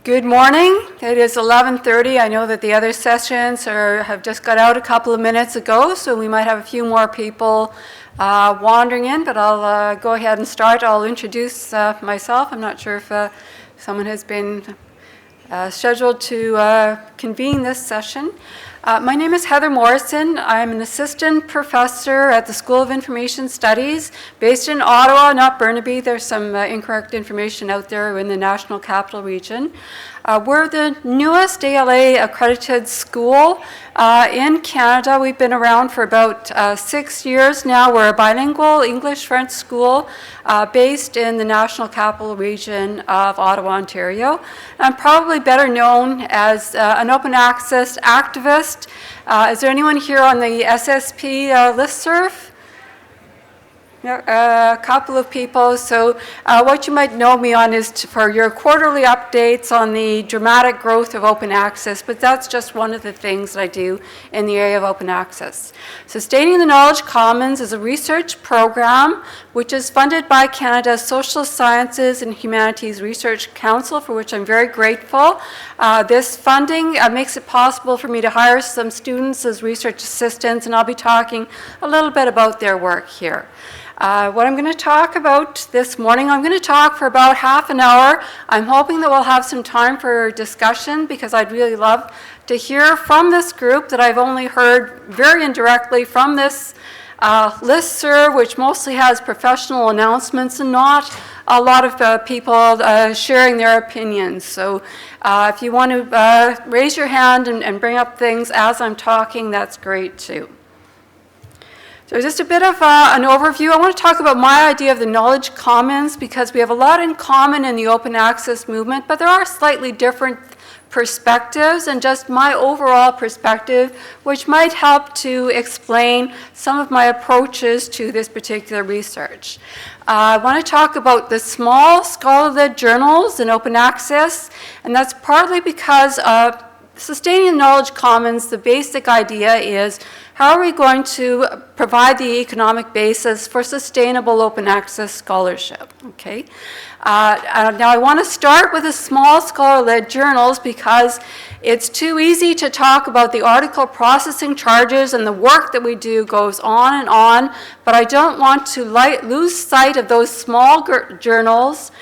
Good morning. It is 11:30. I know that the other sessions have just got out a couple of minutes ago, so we might have a few more people wandering in, but I'll go ahead and start. I'll introduce myself. I'm not sure if someone has been scheduled to convene this session. My name is Heather Morrison. I'm an assistant professor at the School of Information Studies based in Ottawa, not Burnaby. There's some incorrect information out there in the National Capital Region. We're the newest ALA accredited school in Canada. We've been around for about 6 years now. We're a bilingual English-French school based in the National Capital Region of Ottawa, Ontario. I'm probably better known as an open access activist. Is there anyone here on the SSP listserv? Yeah, a couple of people. So what you might know me on is for your quarterly updates on the dramatic growth of open access, but that's just one of the things that I do in the area of open access. Sustaining the Knowledge Commons is a research program which is funded by Canada's Social Sciences and Humanities Research Council, for which I'm very grateful. This funding makes it possible for me to hire some students as research assistants, and I'll be talking a little bit about their work here. What I'm going to talk about this morning, I'm going to talk for about half an hour. I'm hoping that we'll have some time for discussion because I'd really love to hear from this group that I've only heard very indirectly from this listserv, which mostly has professional announcements and not a lot of people sharing their opinions. So if you want to raise your hand and bring up things as I'm talking, that's great too. So just a bit of an overview. I want to talk about my idea of the knowledge commons because we have a lot in common in the open access movement, but there are slightly different perspectives and just my overall perspective, which might help to explain some of my approaches to this particular research. I want to talk about the small scholar-led journals in open access, and that's partly because of sustaining the knowledge commons. The basic idea is how are we going to provide the economic basis for sustainable open access scholarship, okay? Now I want to start with the small scholar-led journals because it's too easy to talk about the article processing charges and the work that we do goes on, but I don't want to lose sight of those small journals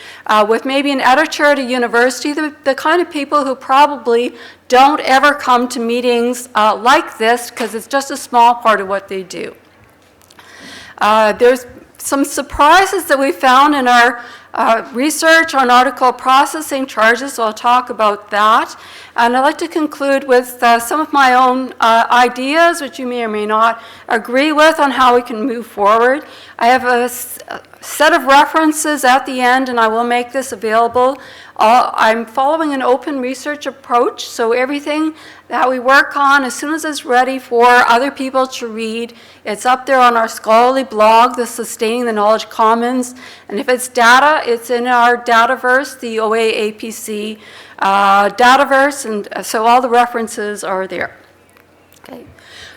with maybe an editor at a university, the kind of people who probably don't ever come to meetings like this because it's just a small part of what they do. There's some surprises that we found in our research on article processing charges, so I'll talk about that. And I'd like to conclude with some of my own ideas, which you may or may not agree with, on how we can move forward. I have a set of references at the end, and I will make this available. I'm following an open research approach, so everything that we work on, as soon as it's ready for other people to read, it's up there on our scholarly blog, the Sustaining the Knowledge Commons. And if it's data, it's in our Dataverse, the OA APC Dataverse, and so all the references are there. Okay.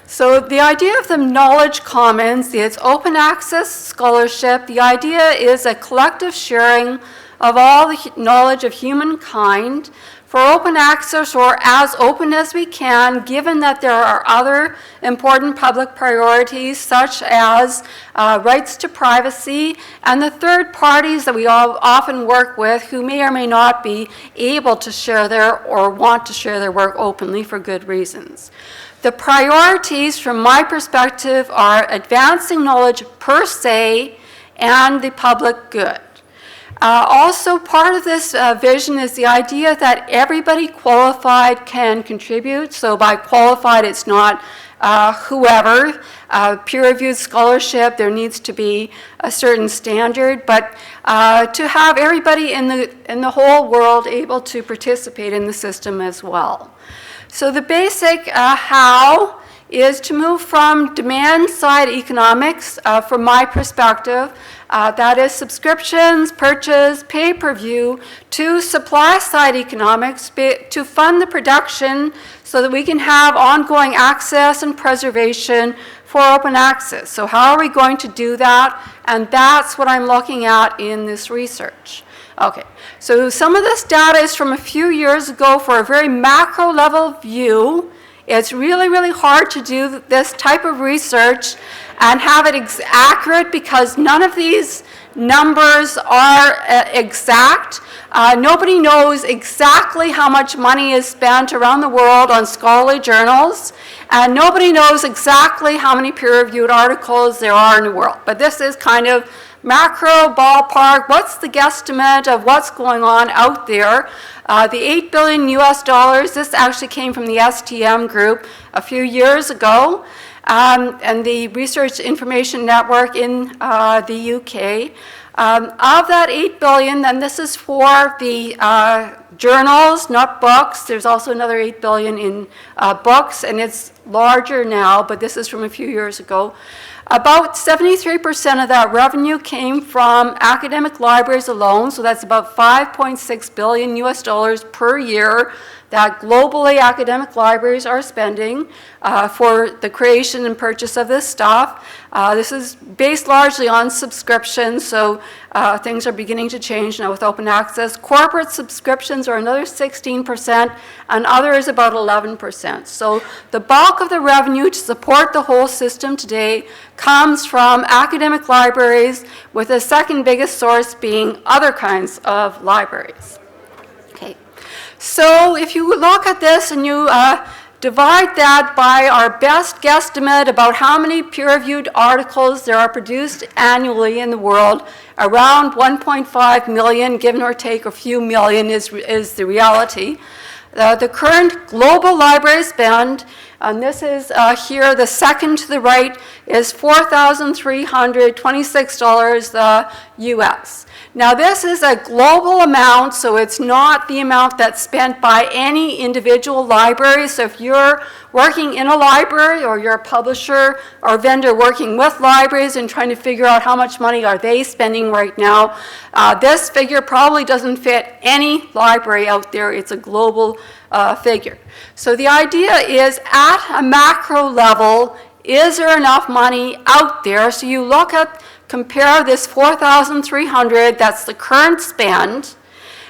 So the idea of the knowledge commons, it's open access scholarship. The idea is a collective sharing of all the knowledge of humankind for open access, or as open as we can, given that there are other important public priorities such as rights to privacy and the third parties that we all often work with who may or may not be able to share their or want to share their work openly for good reasons. The priorities from my perspective are advancing knowledge per se and the public good. Also, part of this vision is the idea that everybody qualified can contribute. So by qualified, it's not whoever. Peer-reviewed scholarship, there needs to be a certain standard, but to have everybody in the whole world able to participate in the system as well. So the basic how is to move from demand-side economics, from my perspective, that is subscriptions, purchase, pay-per-view, to supply-side economics to fund the production so that we can have ongoing access and preservation for open access. So how are we going to do that? And that's what I'm looking at in this research. Okay, so some of this data is from a few years ago for a very macro level view. It's really, really hard to do this type of research and have it accurate because none of these numbers are exact. Nobody knows exactly how much money is spent around the world on scholarly journals, and nobody knows exactly how many peer-reviewed articles there are in the world. But this is kind of macro ballpark. What's the guesstimate of what's going on out there? The $8 billion US, this actually came from the STM group a few years ago, and the Research Information Network in the UK. Of that $8 billion, then this is for the journals, not books. There's also another $8 billion in books, and it's larger now, but this is from a few years ago. About 73% of that revenue came from academic libraries alone, so that's about $5.6 billion US per year that globally academic libraries are spending for the creation and purchase of this stuff. This is based largely on subscriptions, so things are beginning to change now with open access. Corporate subscriptions are another 16%, and others about 11%. So the bulk of the revenue to support the whole system today comes from academic libraries, with the second biggest source being other kinds of libraries. Okay. So if you look at this and you divide that by our best guesstimate about how many peer-reviewed articles there are produced annually in the world, around 1.5 million, give or take a few million is the reality. The current global library spend, and this is here, the second to the right, is $4,326 US. Now this is a global amount, so it's not the amount that's spent by any individual library. So if you're working in a library, or you're a publisher or vendor working with libraries and trying to figure out how much money are they spending right now, this figure probably doesn't fit any library out there. It's a global figure. So the idea is, at a macro level, is there enough money out there? So you look at, compare this 4,300, that's the current spend,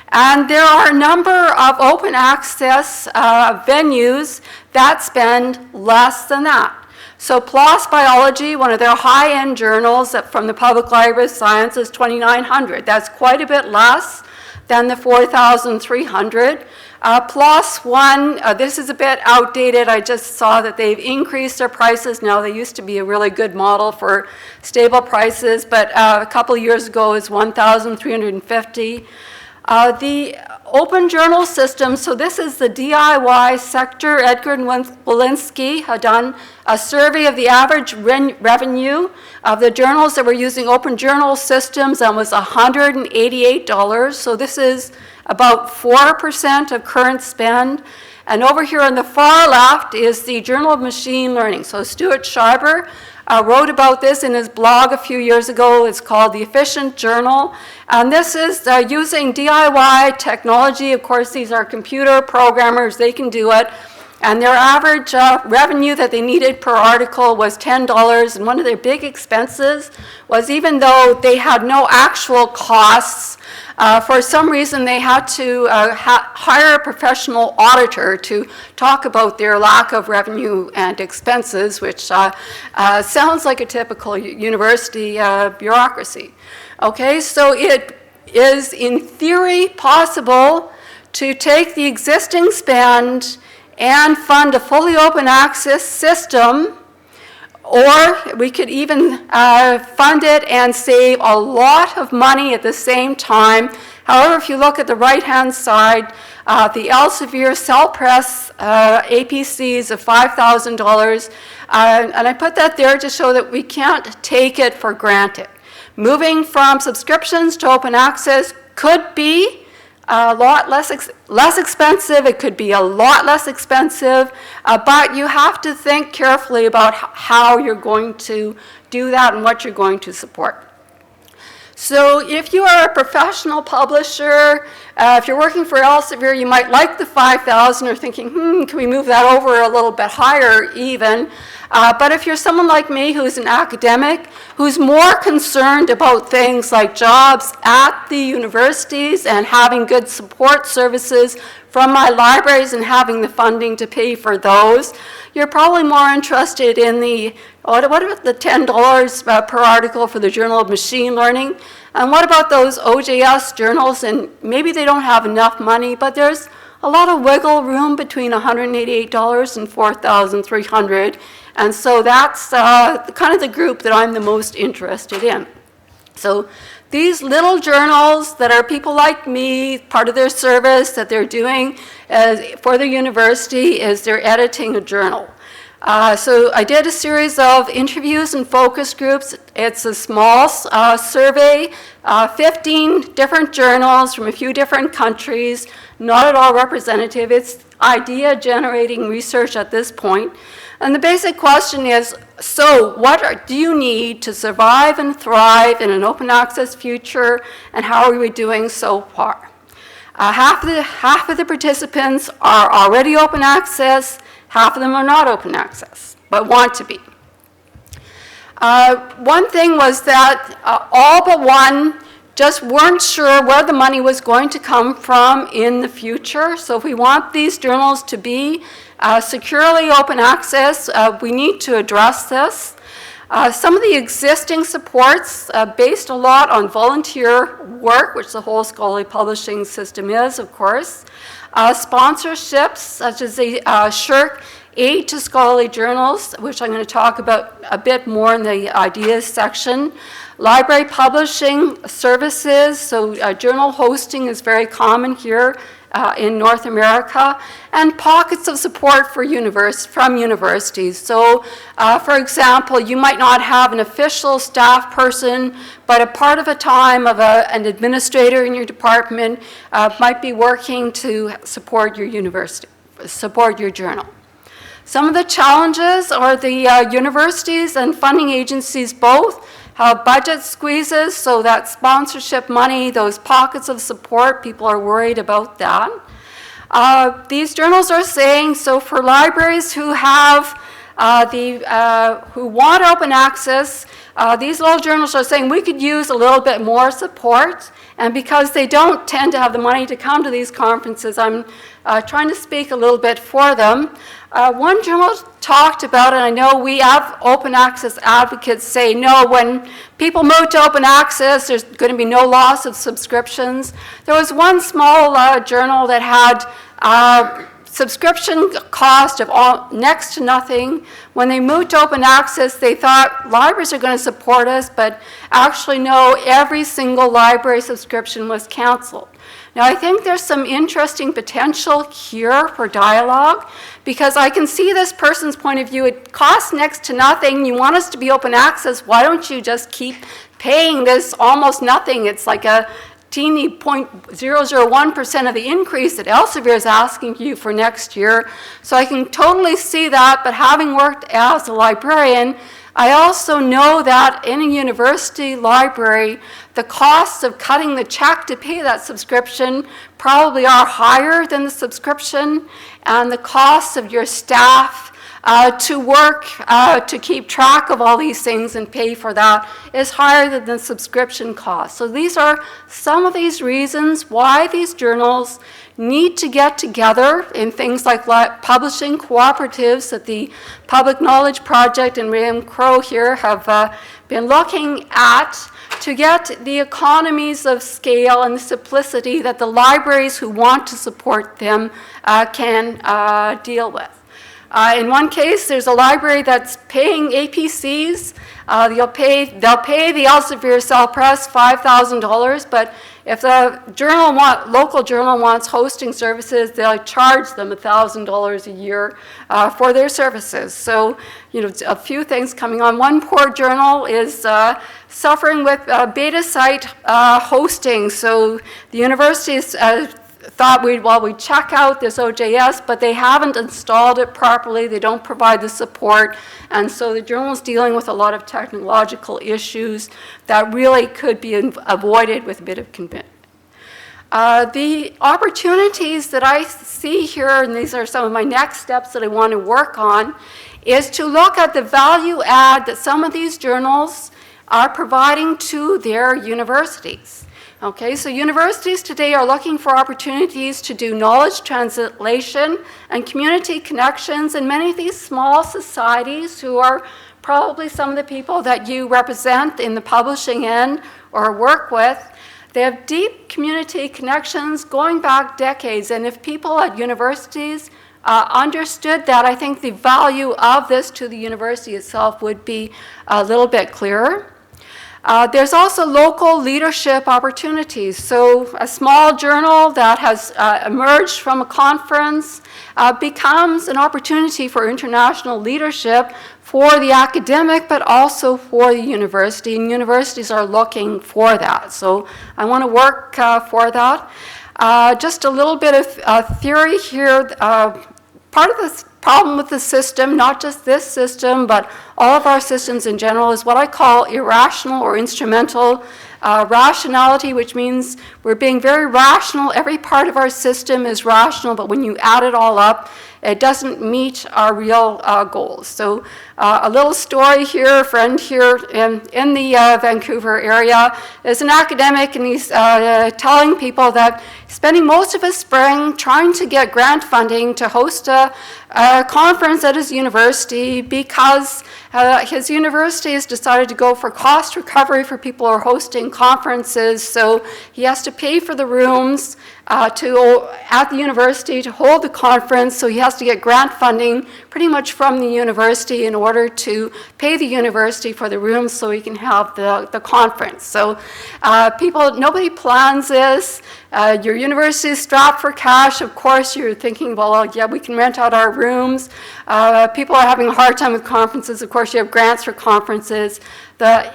and there are a number of open access venues that spend less than that. So PLOS Biology, one of their high-end journals from the Public Library of Science, is 2,900. That's quite a bit less than the 4,300. PLOS One, this is a bit outdated. I just saw that they've increased their prices now. They used to be a really good model for stable prices, but a couple of years ago it was 1,350. The open journal system, so this is the DIY sector. Edgar and Walensky had done a survey of the average revenue of the journals that were using open journal systems, and was $188. So this is about 4% of current spend. And over here on the far left is the Journal of Machine Learning. So Stuart Schreiber wrote about this in his blog a few years ago. It's called The Efficient Journal. And this is using DIY technology. Of course, these are computer programmers. They can do it. And their average revenue that they needed per article was $10. And one of their big expenses was, even though they had no actual costs, for some reason they had to hire a professional auditor to talk about their lack of revenue and expenses, which sounds like a typical university bureaucracy. Okay, so it is in theory possible to take the existing spend and fund a fully open access system, or we could even fund it and save a lot of money at the same time. However, if you look at the right-hand side, the Elsevier cell press APCs of $5,000, and I put that there to show that we can't take it for granted. Moving from subscriptions to open access could be a lot less expensive. It could be a lot less expensive, but you have to think carefully about how you're going to do that and what you're going to support. So if you are a professional publisher, if you're working for Elsevier, you might like the 5,000 or thinking, can we move that over a little bit higher even? But if you're someone like me who's an academic, who's more concerned about things like jobs at the universities and having good support services from my libraries and having the funding to pay for those, you're probably more interested in the, what about the $10 per article for the Journal of Machine Learning? And what about those OJS journals? And maybe they don't have enough money, but there's a lot of wiggle room between $188 and $4,300. And so that's kind of the group that I'm the most interested in. So these little journals that are people like me, part of their service that they're doing for the university is they're editing a journal. So I did a series of interviews and focus groups. It's a small survey, 15 different journals from a few different countries, not at all representative. It's idea-generating research at this point. And the basic question is, so what do you need to survive and thrive in an open access future, and how are we doing so far? Half of the participants are already open access, half of them are not open access, but want to be. One thing was that all but one just weren't sure where the money was going to come from in the future. So if we want these journals to be securely open access, we need to address this. Some of the existing supports based a lot on volunteer work, which the whole scholarly publishing system is, of course. Sponsorships, such as the SSHRC aid to scholarly journals, which I'm going to talk about a bit more in the ideas section. Library publishing services, so journal hosting is very common here in North America, and pockets of support for from universities. So, for example, you might not have an official staff person, but a part of a time of an administrator in your department might be working to support your university, support your journal. Some of the challenges are the universities and funding agencies both have budget squeezes, so that sponsorship money, those pockets of support, people are worried about that. These journals are saying, so for libraries who have who want open access, these little journals are saying we could use a little bit more support, and because they don't tend to have the money to come to these conferences, I'm trying to speak a little bit for them. One journal talked about, and I know we have open access advocates say, no, when people move to open access, there's going to be no loss of subscriptions. There was one small journal that had subscription cost of next to nothing. When they moved to open access, they thought libraries are going to support us, but actually no, every single library subscription was canceled. Now, I think there's some interesting potential here for dialogue, because I can see this person's point of view. It costs next to nothing. You want us to be open access. Why don't you just keep paying this almost nothing? It's like a teeny 0.001% of the increase that Elsevier is asking you for next year. So I can totally see that, but having worked as a librarian, I also know that in a university library, the costs of cutting the check to pay that subscription probably are higher than the subscription, and the costs of your staff to work, to keep track of all these things and pay for that is higher than the subscription cost. So these are some of these reasons why these journals need to get together in things like publishing cooperatives that the Public Knowledge Project and Ram Crow here have been looking at to get the economies of scale and the simplicity that the libraries who want to support them can deal with. In one case, there's a library that's paying APCs. They'll pay the Elsevier Cell Press $5,000, but if the local journal wants hosting services, they'll charge them $1,000 a year for their services. So, a few things coming on. One poor journal is suffering with beta site hosting. So the universities thought we'd check out this OJS, but they haven't installed it properly. They don't provide the support. And so the journal is dealing with a lot of technological issues that really could be avoided with a bit of commitment. The opportunities that I see here, and these are some of my next steps that I want to work on, is to look at the value add that some of these journals are providing to their universities. Okay, so universities today are looking for opportunities to do knowledge translation and community connections, and many of these small societies who are probably some of the people that you represent in the publishing end or work with, they have deep community connections going back decades, and if people at universities understood that, I think the value of this to the university itself would be a little bit clearer. There's also local leadership opportunities. So a small journal that has emerged from a conference becomes an opportunity for international leadership for the academic, but also for the university, and universities are looking for that. So I want to work for that. Just a little bit of theory here. Part of the problem with the system, not just this system, but all of our systems in general, is what I call irrational or instrumental rationality, which means we're being very rational. Every part of our system is rational, but when you add it all up, it doesn't meet our real goals. So a little story here, a friend here in the Vancouver area is an academic, and he's telling people that he's spending most of his spring trying to get grant funding to host a conference at his university because his university has decided to go for cost recovery for people who are hosting conferences, so he has to pay for the rooms at the university to hold the conference, so he has to get grant funding pretty much from the university in order to pay the university for the rooms so he can have the conference. So nobody plans this. Your university is strapped for cash. Of course, you're thinking, well, yeah, we can rent out our rooms. People are having a hard time with conferences. Of course, you have grants for conferences.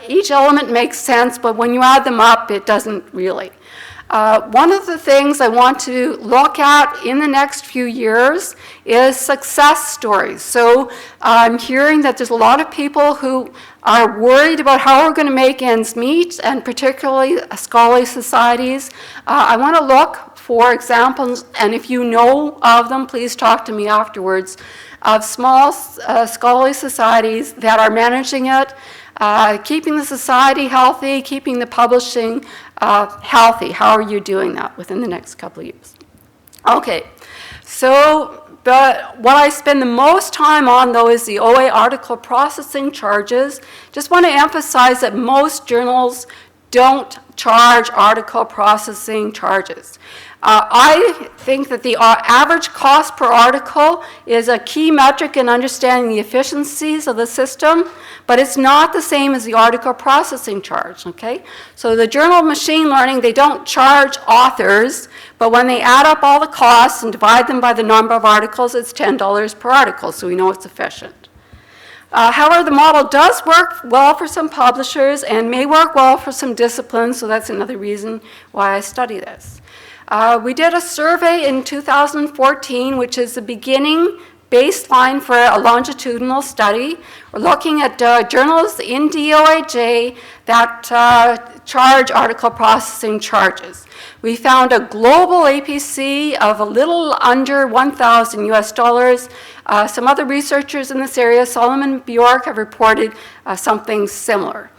Each element makes sense, but when you add them up, it doesn't really. One of the things I want to look at in the next few years is success stories. So I'm hearing that there's a lot of people who are worried about how we're going to make ends meet, and particularly scholarly societies. I want to look for examples, and if you know of them, please talk to me afterwards, of small scholarly societies that are managing it, keeping the society healthy, keeping the publishing healthy. How are you doing that within the next couple of years? Okay, so what I spend the most time on, though, is the OA article processing charges. Just want to emphasize that most journals don't charge article processing charges. I think that the average cost per article is a key metric in understanding the efficiencies of the system, but it's not the same as the article processing charge, okay? So the Journal of Machine Learning, they don't charge authors, but when they add up all the costs and divide them by the number of articles, it's $10 per article, so we know it's efficient. However, the model does work well for some publishers and may work well for some disciplines, so that's another reason why I study this. We did a survey in 2014, which is the beginning baseline for a longitudinal study. We're looking at journals in DOAJ that charge article processing charges. We found a global APC of a little under $1,000 US. Some other researchers in this area, Solomon and Bjork, have reported something similar.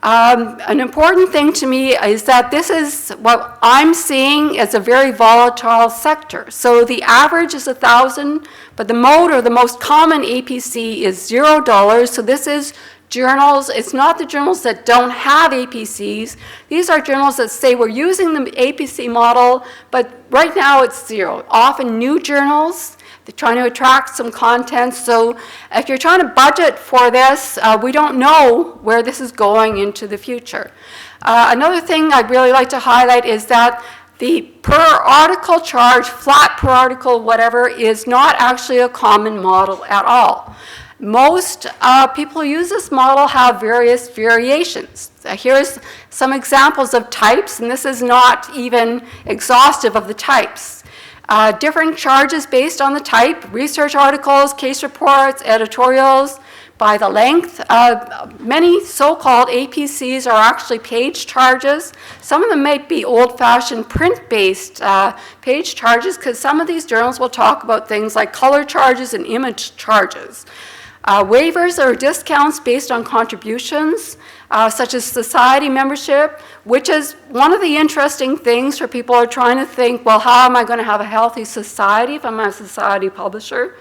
An important thing to me is that this is what I'm seeing as a very volatile sector. So the average is 1,000, but the mode or the most common APC is $0. So this is journals. It's not the journals that don't have APCs. These are journals that say we're using the APC model, but right now it's $0. Often new journals. They're trying to attract some content. So if you're trying to budget for this, we don't know where this is going into the future. Another thing I'd really like to highlight is that the per article charge, flat per article, whatever, is not actually a common model at all. Most people who use this model have various variations. Here's some examples of types, and this is not even exhaustive of the types. Different charges based on the type: research articles, case reports, editorials, by the length. Many so-called APCs are actually page charges. Some of them might be old-fashioned print-based page charges, because some of these journals will talk about things like color charges and image charges. Waivers or discounts based on contributions, such as society membership, which is one of the interesting things for people who are trying to think, well, how am I going to have a healthy society if I'm a society publisher?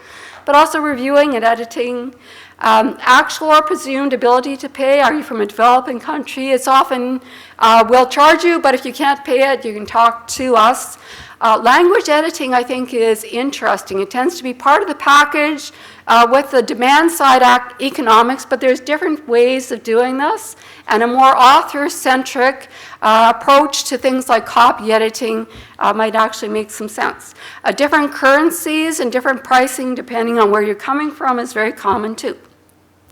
But also reviewing and editing. Actual or presumed ability to pay. Are you from a developing country? It's often, we'll charge you, but if you can't pay it, you can talk to us. Language editing, I think, is interesting. It tends to be part of the package with the demand-side economics, but there's different ways of doing this, and a more author-centric approach to things like copy editing might actually make some sense. Different currencies and different pricing, depending on where you're coming from, is very common too.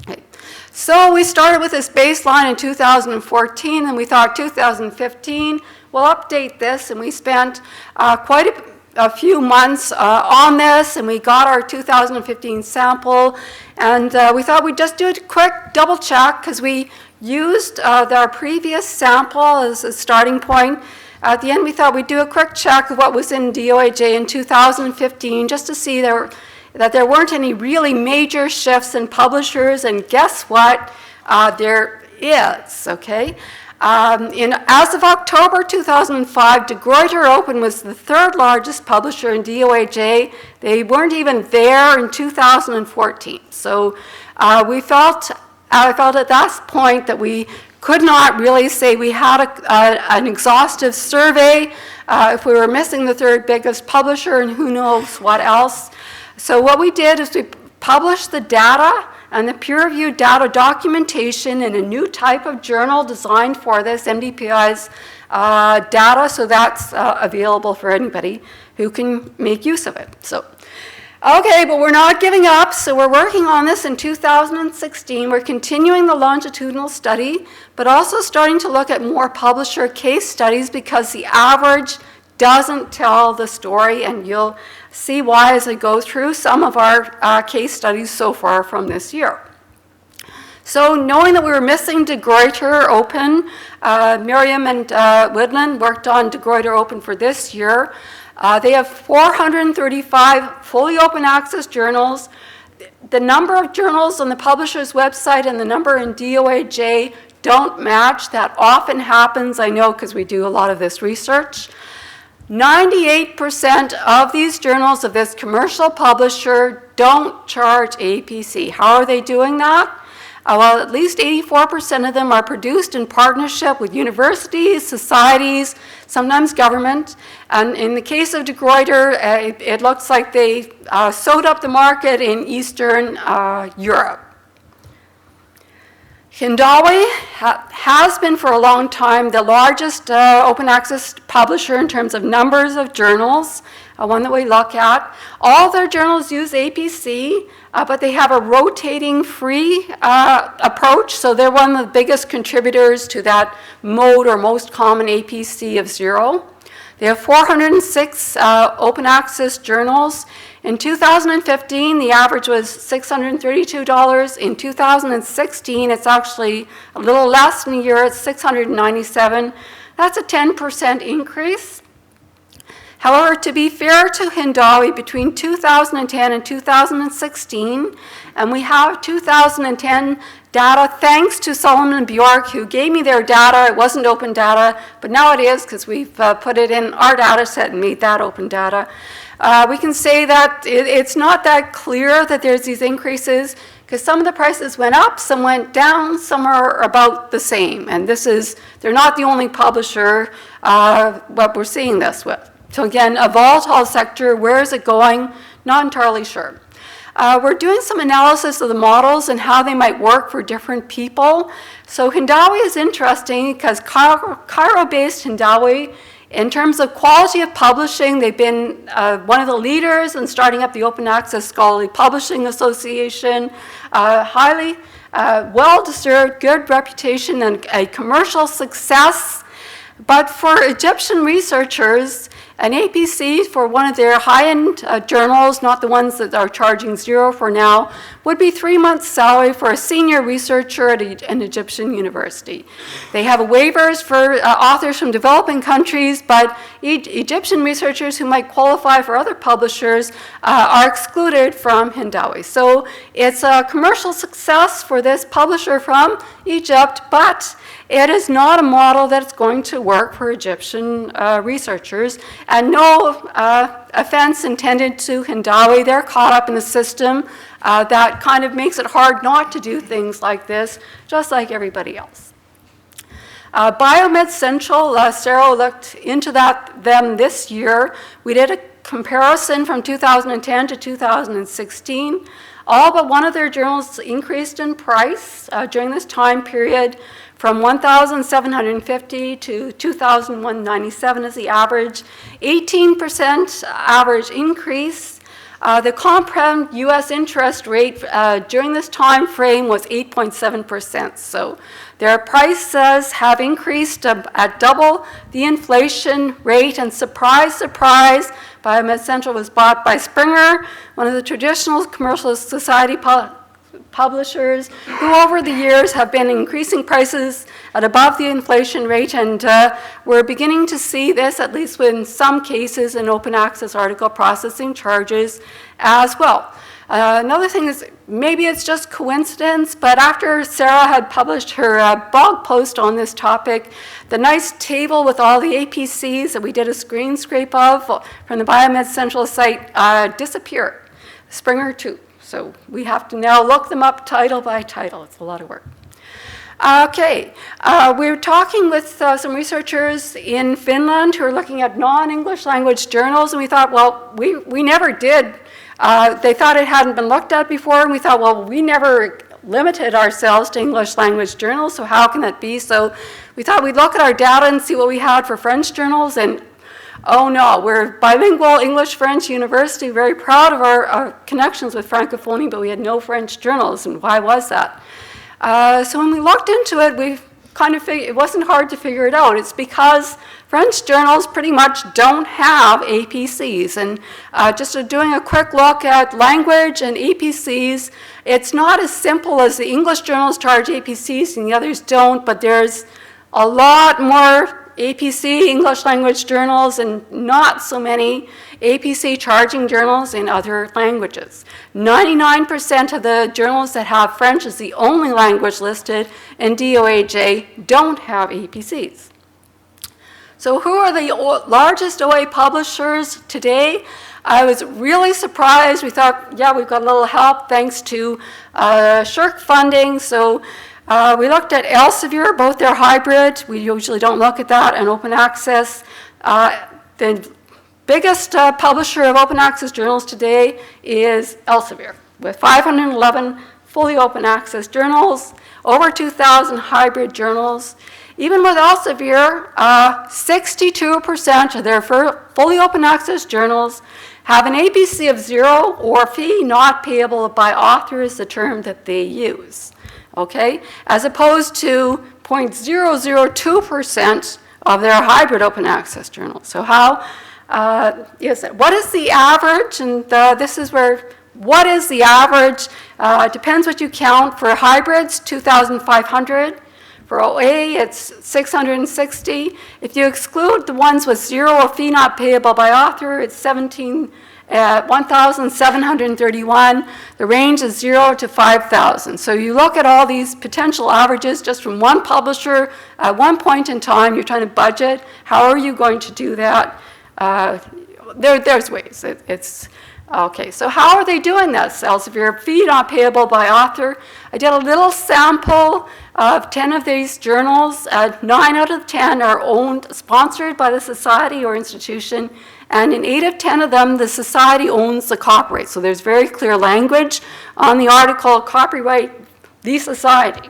Okay. So we started with this baseline in 2014, and we thought 2015, we'll update this, and we spent quite a few months on this, and we got our 2015 sample, and we thought we'd just do a quick double check, because we used our previous sample as a starting point. At the end, we thought we'd do a quick check of what was in DOAJ in 2015, just to see that there weren't any really major shifts in publishers, and guess what? There is, okay? As of October 2005, De Gruyter Open was the third largest publisher in DOAJ. They weren't even there in 2014. So I felt at that point that we could not really say we had an exhaustive survey if we were missing the third biggest publisher and who knows what else. So what we did is we published the data and the peer-reviewed data documentation in a new type of journal designed for this, MDPI's data, so that's available for anybody who can make use of it. So, okay, but we're not giving up, so we're working on this in 2016. We're continuing the longitudinal study, but also starting to look at more publisher case studies, because the average doesn't tell the story, and you'll see why as I go through some of our case studies so far from this year. So knowing that we were missing De Gruyter Open, Miriam and Woodland worked on De Gruyter Open for this year. They have 435 fully open access journals. The number of journals on the publisher's website and the number in DOAJ don't match. That often happens, I know, because we do a lot of this research. 98% of these journals of this commercial publisher don't charge APC. How are they doing that? Well, at least 84% of them are produced in partnership with universities, societies, sometimes government. And in the case of De Gruyter, it looks like they sewed up the market in Eastern Europe. Hindawi has been for a long time the largest open access publisher in terms of numbers of journals, one that we look at. All their journals use APC, but they have a rotating free approach, so they're one of the biggest contributors to that mode or most common APC of 0. They have 406 open access journals. In 2015, the average was $632. In 2016, it's actually a little less than a year, it's $697. That's a 10% increase. However, to be fair to Hindawi, between 2010 and 2016, and we have 2010 data thanks to Solomon and Bjork, who gave me their data. It wasn't open data, but now it is, because we've put it in our data set and made that open data. We can say that it's not that clear that there's these increases, because some of the prices went up, some went down, some are about the same. And they're not the only publisher what we're seeing this with. So again, a volatile sector, where is it going? Not entirely sure. We're doing some analysis of the models and how they might work for different people. So Hindawi is interesting because Cairo-based Hindawi, in terms of quality of publishing, they've been one of the leaders in starting up the Open Access Scholarly Publishing Association, highly well-deserved, good reputation, and a commercial success. But for Egyptian researchers, An APC for one of their high-end journals, not the ones that are charging zero for now, would be 3 months' salary for a senior researcher at an Egyptian university. They have waivers for authors from developing countries, but Egyptian researchers who might qualify for other publishers are excluded from Hindawi. So it's a commercial success for this publisher from Egypt, but it is not a model that's going to work for Egyptian researchers. And no offense intended to Hindawi, they're caught up in the system that kind of makes it hard not to do things like this, just like everybody else. BioMed Central, Sarah looked into them this year. We did a comparison from 2010 to 2016. All but one of their journals increased in price during this time period, from $1,750 to $2,197 is the average, 18% average increase. The compound U.S. interest rate during this time frame was 8.7%. So their prices have increased at double the inflation rate, and surprise, surprise, BioMed Central was bought by Springer, one of the traditional commercial society publishers, who over the years have been increasing prices at above the inflation rate, and we're beginning to see this, at least in some cases, in open access article processing charges as well. Another thing is, maybe it's just coincidence, but after Sarah had published her blog post on this topic, the nice table with all the APCs that we did a screen scrape of from the BioMed Central site disappeared. Springer too. So we have to now look them up title by title. It's a lot of work. Okay, we're talking with some researchers in Finland who are looking at non-English language journals, and we thought, well, we never did. They thought it hadn't been looked at before, and we thought, well, we never limited ourselves to English language journals, so how can that be? So we thought we'd look at our data and see what we had for French journals, and oh no, we're bilingual English-French university, very proud of our connections with Francophonie, but we had no French journals, and why was that? So when we looked into it, we kind of figured, it wasn't hard to figure it out. It's because French journals pretty much don't have APCs, and just doing a quick look at language and APCs, it's not as simple as the English journals charge APCs and the others don't, but there's a lot more APC English language journals and not so many APC charging journals in other languages. 99% of the journals that have French as the only language listed in DOAJ don't have APCs. So who are the largest OA publishers today? I was really surprised. We thought, yeah, we've got a little help thanks to SSHRC funding. So we looked at Elsevier, both their hybrid. We usually don't look at that, and open access. The biggest publisher of open access journals today is Elsevier, with 511 fully open access journals, over 2,000 hybrid journals. Even with Elsevier, 62% of their fully open access journals have an APC of 0 or fee not payable by author is the term that they use. Okay, as opposed to 0.002% of their hybrid open access journals. So how is it? What is the average? And this is where, what is the average? It depends what you count. For hybrids, 2,500. For OA, it's 660. If you exclude the ones with 0 or fee not payable by author, it's 1,731. The range is 0 to 5,000. So you look at all these potential averages just from one publisher at one point in time. You're trying to budget. How are you going to do that? There's ways. It's okay. So how are they doing this? Elsevier, fee not payable by author. I did a little sample of 10 of these journals. 9 out of 10 are sponsored by the society or institution. And in 8 of 10 of them, the society owns the copyright. So there's very clear language on the article, copyright the society.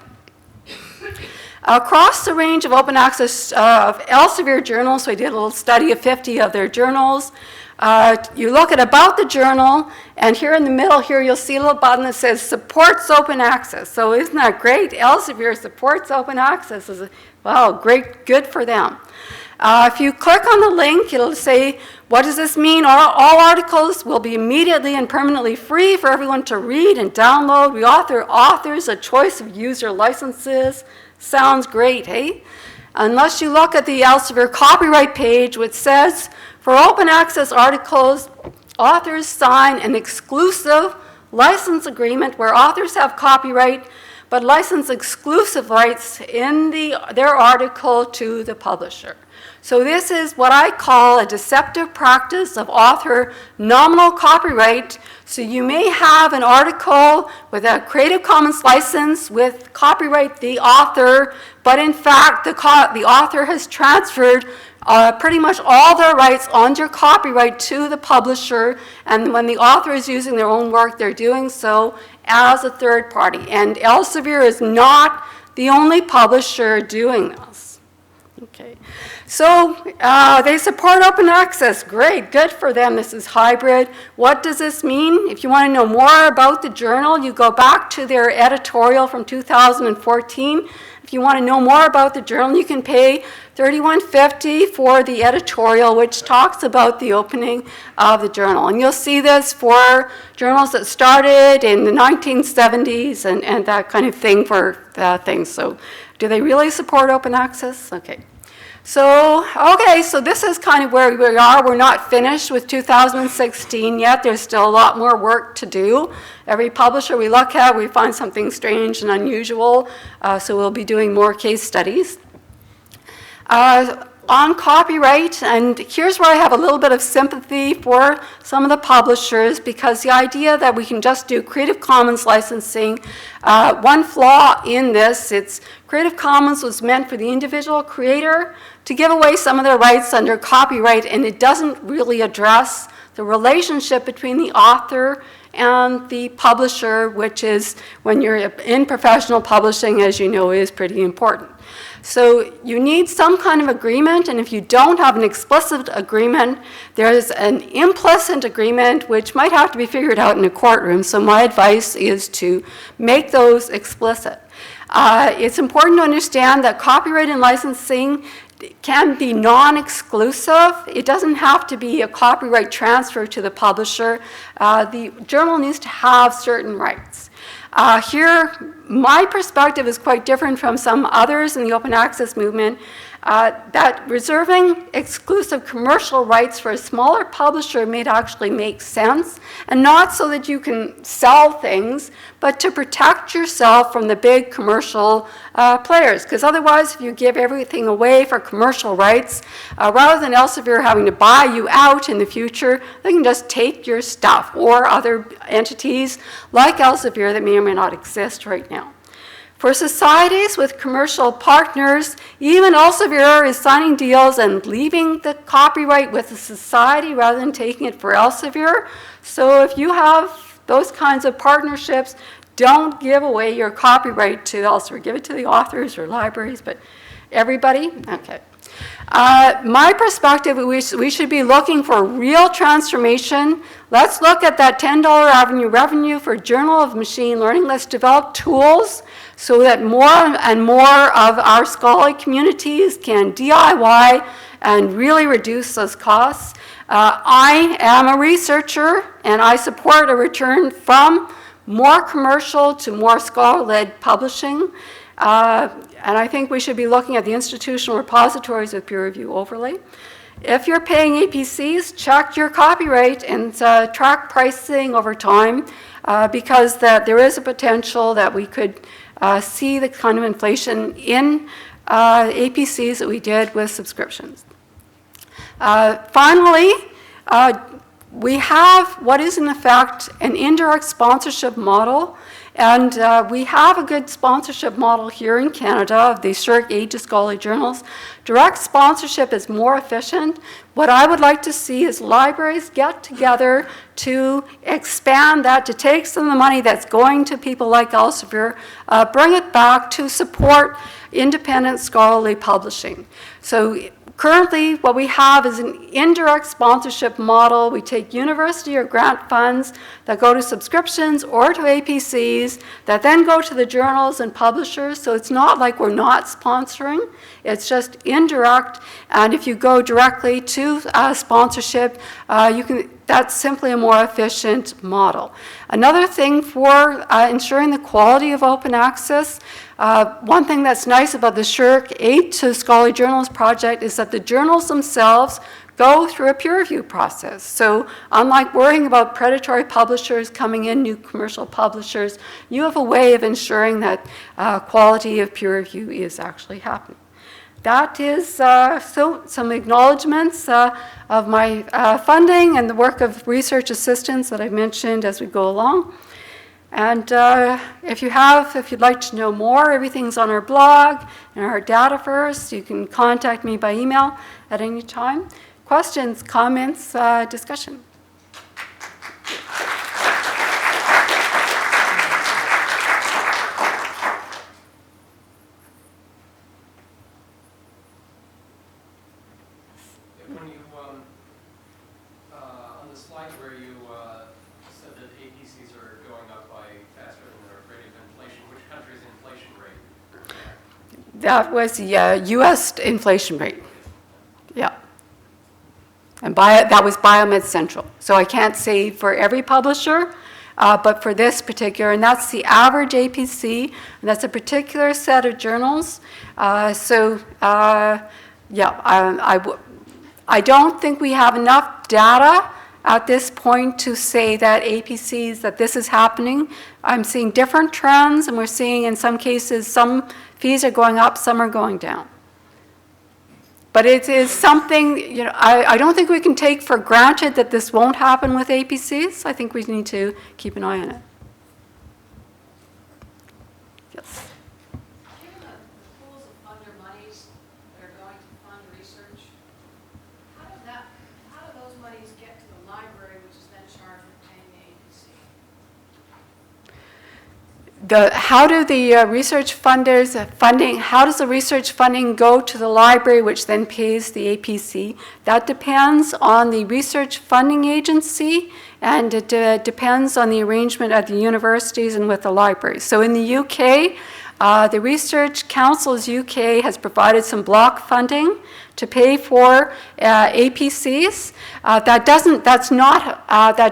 Across the range of open access of Elsevier journals, so I did a little study of 50 of their journals. You look at about the journal, and here in the middle here, you'll see a little button that says supports open access. So isn't that great? Elsevier supports open access. Wow, great, good for them. If you click on the link, it'll say, what does this mean? All articles will be immediately and permanently free for everyone to read and download. We offer authors a choice of user licenses. Sounds great, hey? Unless you look at the Elsevier copyright page, which says, for open access articles, authors sign an exclusive license agreement where authors have copyright but license exclusive rights in their article to the publisher. So this is what I call a deceptive practice of author nominal copyright. So you may have an article with a Creative Commons license with copyright the author, but in fact the author has transferred pretty much all their rights under copyright to the publisher, and when the author is using their own work, they're doing so as a third party. And Elsevier is not the only publisher doing this. Okay, so they support open access. Great, good for them. This is hybrid. What does this mean? If you want to know more about the journal, you go back to their editorial from 2014. If you want to know more about the journal, you can pay $31.50 for the editorial, which talks about the opening of the journal. And you'll see this for journals that started in the 1970s and that kind of thing for things. So do they really support open access? Okay. So this is kind of where we are. We're not finished with 2016 yet. There's still a lot more work to do. Every publisher we look at, we find something strange and unusual, so we'll be doing more case studies. On copyright, and here's where I have a little bit of sympathy for some of the publishers, because the idea that we can just do Creative Commons licensing, one flaw in this, it's Creative Commons was meant for the individual creator to give away some of their rights under copyright, and it doesn't really address the relationship between the author and the publisher, which is, when you're in professional publishing, as you know, is pretty important. So you need some kind of agreement, and if you don't have an explicit agreement, there's an implicit agreement which might have to be figured out in a courtroom. So my advice is to make those explicit. It's important to understand that copyright and licensing can be non-exclusive. It doesn't have to be a copyright transfer to the publisher. The journal needs to have certain rights. Here, my perspective is quite different from some others in the open access movement, that reserving exclusive commercial rights for a smaller publisher may actually make sense, and not so that you can sell things, but to protect yourself from the big commercial players. Because otherwise, if you give everything away for commercial rights, rather than Elsevier having to buy you out in the future, they can just take your stuff, or other entities like Elsevier that may or may not exist right now. For societies with commercial partners, even Elsevier is signing deals and leaving the copyright with the society rather than taking it for Elsevier. So if you have those kinds of partnerships, don't give away your copyright to Elsevier. Give it to the authors or libraries, but everybody? Okay. My perspective, we should be looking for real transformation. Let's look at that $10 revenue for Journal of Machine Learning. Let's develop tools so that more and more of our scholarly communities can DIY and really reduce those costs. I am a researcher, and I support a return from more commercial to more scholar-led publishing. And I think we should be looking at the institutional repositories with peer review overlay. If you're paying APCs, check your copyright and track pricing over time, because there is a potential that we could see the kind of inflation in APCs that we did with subscriptions. Finally, we have what is in effect an indirect sponsorship model. And we have a good sponsorship model here in Canada of the Shirk Aid to Scholarly Journals. Direct sponsorship is more efficient. What I would like to see is libraries get together to expand that, to take some of the money that's going to people like Elsevier, bring it back to support independent scholarly publishing. So Currently, what we have is an indirect sponsorship model. We take university or grant funds that go to subscriptions or to APCs that then go to the journals and publishers. So it's not like we're not sponsoring. It's just indirect. And if you go directly to sponsorship, that's simply a more efficient model. Another thing for ensuring the quality of open access, one thing that's nice about the SSHRC Aid to Scholarly Journals project is that the journals themselves go through a peer review process. So unlike worrying about predatory publishers coming in, new commercial publishers, you have a way of ensuring that quality of peer review is actually happening. That is some acknowledgements of my funding and the work of research assistants that I mentioned as we go along. And if you'd like to know more, everything's on our blog and our data first. You can contact me by email at any time. Questions, comments, discussion? When you, on the slide where you said that APCs are going up by faster than the rate of inflation, which country's inflation rate? That was the U.S. inflation rate. Yeah. And that was BioMed Central. So I can't say for every publisher, but for this particular, and that's the average APC, and that's a particular set of journals. I don't think we have enough data at this point to say that APCs, that this is happening. I'm seeing different trends, and we're seeing in some cases some fees are going up, some are going down. But it is something, I don't think we can take for granted that this won't happen with APCs. I think we need to keep an eye on it. Yes. Given the pools of funder monies that are going to fund research, how do those monies get to the library, which is then charged with paying the APC? How do the research funders how does the research funding go to the library, which then pays the APC? That depends on the research funding agency, and it depends on the arrangement at the universities and with the libraries. So in the UK, the Research Council's UK has provided some block funding to pay for APCs. That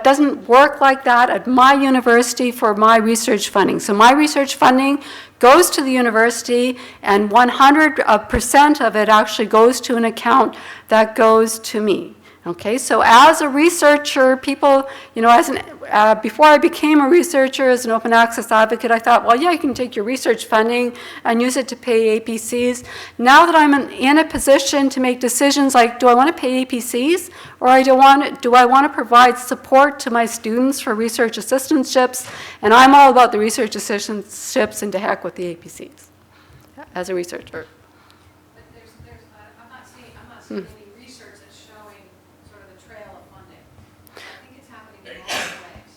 doesn't work like that at my university for my research funding. So my research funding goes to the university, and 100% of it actually goes to an account that goes to me. Okay, so as a researcher, people, before I became a researcher as an open access advocate, I thought, well, yeah, you can take your research funding and use it to pay APCs. Now that I'm in a position to make decisions like, do I want to pay APCs, or do I want to provide support to my students for research assistantships? And I'm all about the research assistantships, and to heck with the APCs as a researcher. But I'm not seeing any research that's showing sort of the trail of funding. I think it's happening in multiple ways.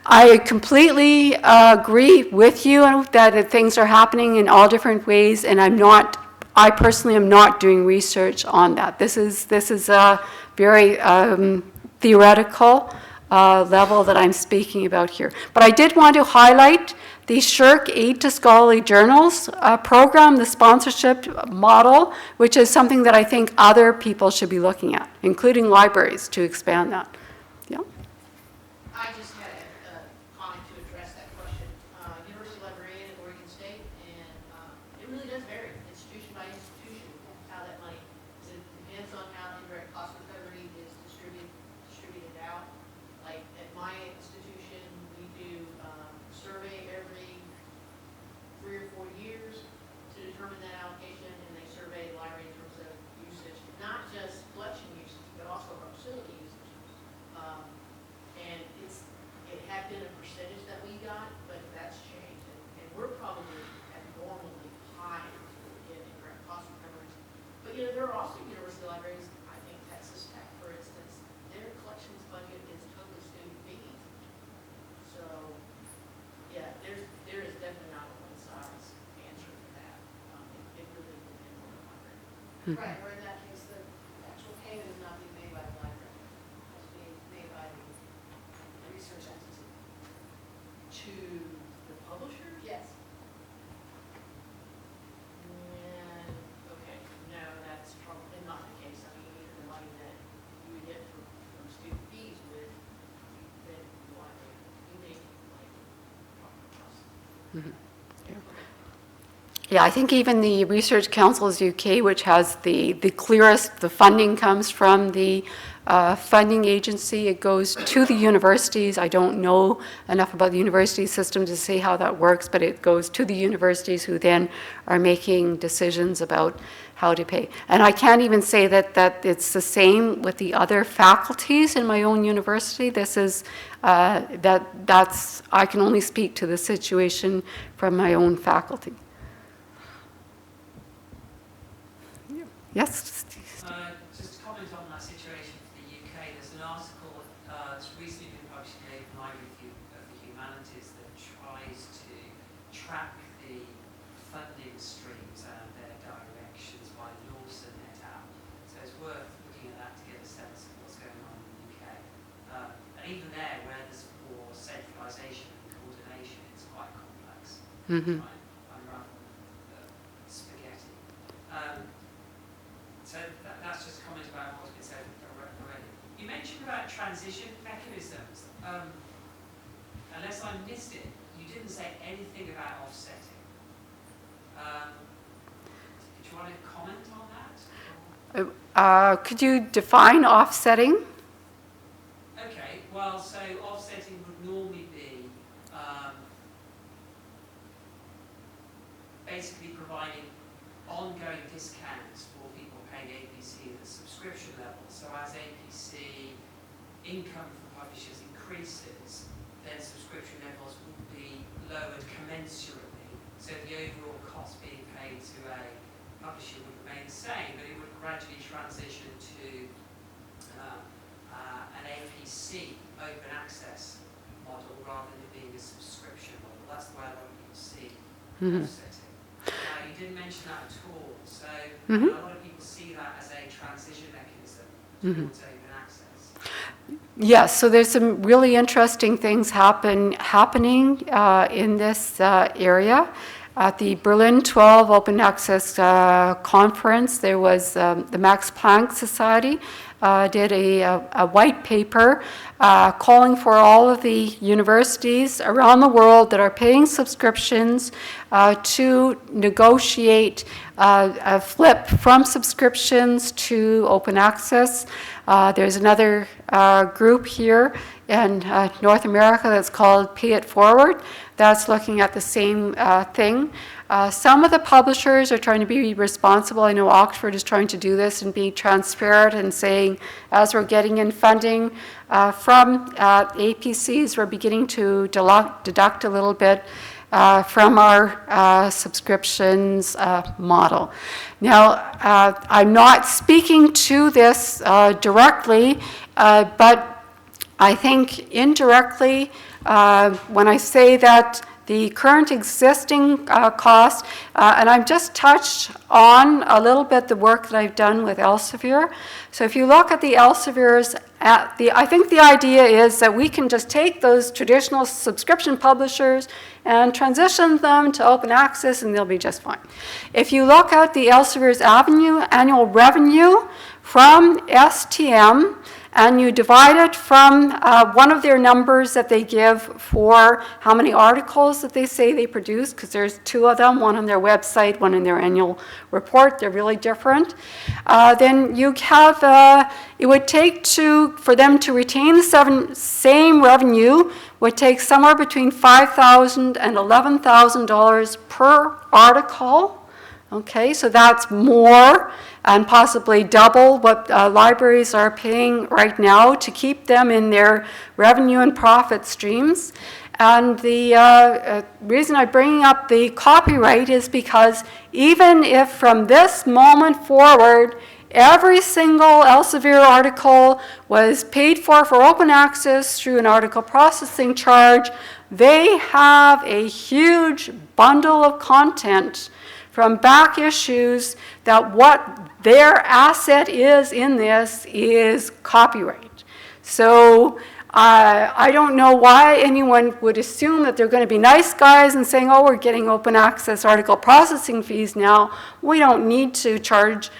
I completely agree with you that things are happening in all different ways, and I personally am not doing research on that. This is a very theoretical level that I'm speaking about here. But I did want to highlight the SSHRC Aid to Scholarly Journals program, the sponsorship model, which is something that I think other people should be looking at, including libraries, to expand that. Yeah. I just had a comment to address that question. University librarian at Oregon State, and it really does vary, institution by institution, how that money, it depends on how indirect cost recovery is distributed out. Like at my institution, we do survey every 3 or 4 years to determine that allocation, and they survey the library in terms of usage, not just collection usage, but also our facility usage. And it had been a percentage that we got, but that's changed. And we're probably abnormally high in indirect cost recoveries. But there are also university libraries, I think Texas Tech, for instance, their collections budget is totally student fees. So, yeah, there is definitely not a one-size answer for that. It really depends on the library. Right, or in that case, the Yeah, I think even the Research Councils UK, which has the clearest, the funding comes from the funding agency. It goes to the universities. I don't know enough about the university system to say how that works, but it goes to the universities who then are making decisions about how to pay. And I can't even say that it's the same with the other faculties in my own university. This is, I can only speak to the situation from my own faculty. Yes? Just to comment on that situation for the UK, there's an article that's recently been published in the Library of the Humanities that tries to track the funding streams and their directions by Morrison et al. So it's worth looking at that to get a sense of what's going on in the UK. And even there, where there's more centralisation and coordination, it's quite complex. Mm-hmm. I'm rather spaghetti. So that's just a comment about what's been said already. You mentioned about transition mechanisms. Unless I missed it, you didn't say anything about offsetting. Do you want to comment on that? Could you define offsetting? Okay, well, so offsetting would normally be basically providing ongoing discounts for people paying APC at the subscription level. So as APC income from publishers increases, then subscription levels would be lowered commensurately. So the overall cost being paid to a publisher would remain the same, but it would gradually transition to an APC open access model rather than it being a subscription model. That's the way a lot of people see offsetting. You didn't mention that at all, so a lot of people see that as a transition mechanism towards open access. Yes, so there's some really interesting things happening in this area. At the Berlin 12 Open Access Conference, there was the Max Planck Society did a white paper calling for all of the universities around the world that are paying subscriptions to negotiate a flip from subscriptions to open access. There's another group here in North America that's called Pay It Forward. That's looking at the same thing. Some of the publishers are trying to be responsible. I know Oxford is trying to do this and be transparent and saying, as we're getting in funding from APCs, we're beginning to deduct a little bit from our subscriptions model. Now, I'm not speaking to this directly, but I think indirectly, when I say that the current existing cost, and I've just touched on a little bit the work that I've done with Elsevier. So if you look at the Elseviers, I think the idea is that we can just take those traditional subscription publishers and transition them to open access and they'll be just fine. If you look at the Elsevier's annual revenue from STM, and you divide it from one of their numbers that they give for how many articles that they say they produce, because there's two of them, one on their website, one in their annual report. They're really different. Then you have, it would take for them to retain the same revenue, would take somewhere between $5,000 and $11,000 per article. Okay, so that's more and possibly double what libraries are paying right now to keep them in their revenue and profit streams. And the reason I'm bringing up the copyright is because even if from this moment forward, every single Elsevier article was paid for open access through an article processing charge, they have a huge bundle of content from back issues that what their asset is in this is copyright. So I don't know why anyone would assume that they're going to be nice guys and saying, oh, we're getting open access article processing fees now. We don't need to charge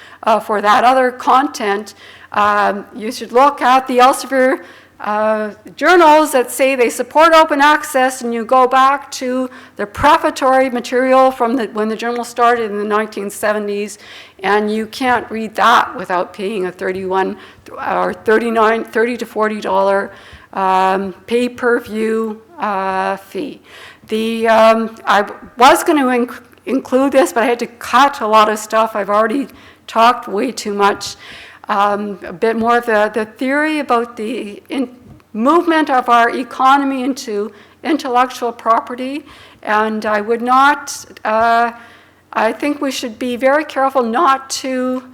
for that other content. You should look at the Elsevier journals that say they support open access, and you go back to the prefatory material from when the journal started in the 1970s, and you can't read that without paying a $30 to $40 pay-per-view fee. I was going to include this, but I had to cut a lot of stuff. I've already talked way too much. A bit more of the theory about the movement of our economy into intellectual property, and I would not, I think we should be very careful not to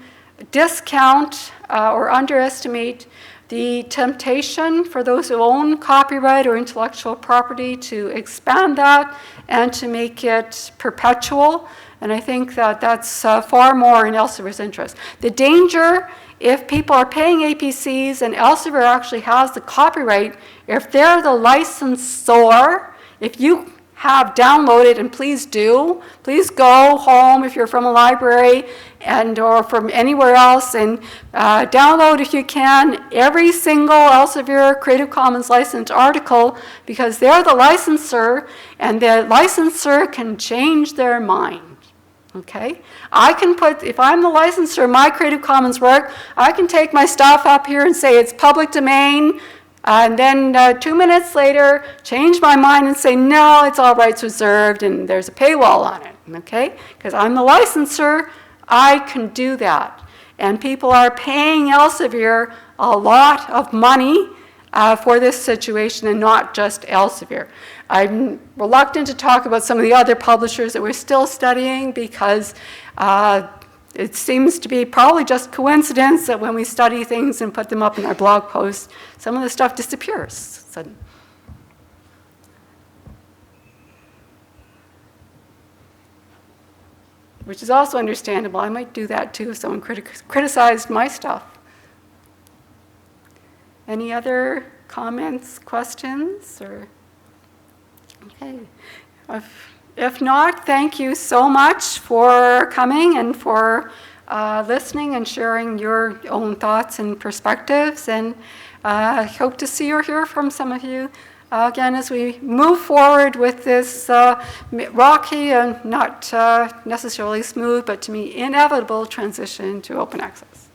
discount or underestimate the temptation for those who own copyright or intellectual property to expand that and to make it perpetual. And I think that that's far more in Elsevier's interest. The danger, if people are paying APCs and Elsevier actually has the copyright, if they're the licensor, if you have downloaded, and please do, please go home if you're from a library and or from anywhere else and download, if you can, every single Elsevier Creative Commons licensed article, because they're the licensor and the licensor can change their mind. Okay, I can put, if I'm the licensor of my Creative Commons work, I can take my stuff up here and say it's public domain, and then 2 minutes later, change my mind and say, no, it's all rights reserved, and there's a paywall on it, okay? Because I'm the licensor, I can do that. And people are paying Elsevier a lot of money for this situation, and not just Elsevier. I'm reluctant to talk about some of the other publishers that we're still studying, because it seems to be probably just coincidence that when we study things and put them up in our blog posts, some of the stuff disappears. So, which is also understandable. I might do that too if someone criticized my stuff. Any other comments, questions, or? Okay. If not, thank you so much for coming and for listening and sharing your own thoughts and perspectives, and I hope to see or hear from some of you again as we move forward with this rocky and not necessarily smooth, but to me inevitable transition to open access.